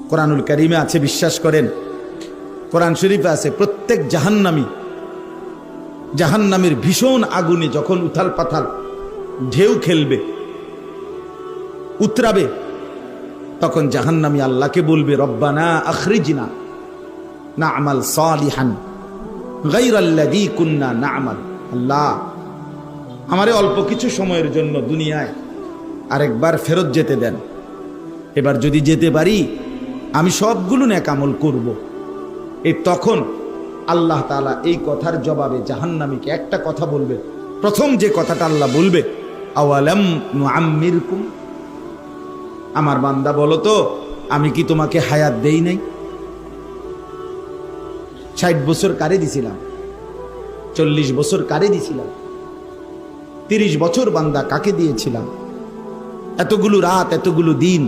কোরআনুল কারীমে আছে, বিশ্বাস করেন, কোরআন শরীফে আছে, প্রত্যেক জাহান্নামের ভীষণ আগুনে যখন উথাল পাথাল ঢেউ খেলবে, উতরাবে, তখন জাহান্নামী আল্লাহকে বলবে, রব্বানা আখরিজনা না'মাল সালিহান গায়রাল্লাযী কুন্না না'মাল। আল্লাহ, আমারে অল্প কিছু সময়ের জন্য দুনিয়ায় আরেকবার ফেরত যেতে দেন। এবার যদি যেতে পারি আমি সবগুলো নেক আমল করব। এই তখন আল্লাহ তাআলা এই কথার জবাবে জাহান্নামীকে একটা কথা বলবে। প্রথম যে কথাটা আল্লাহ বলবে, আওয়ালাম নুআম্মিরকুম, আমার বান্দা বলো তো আমি কি তোমাকে হায়াত দেই নাই? 60 বছর কারে দিছিলাম, 40 বছর কারে দিছিলাম, 30 বছর বান্দা কাকে দিয়েছিলাম, এতগুলো রাত এতগুলো দিন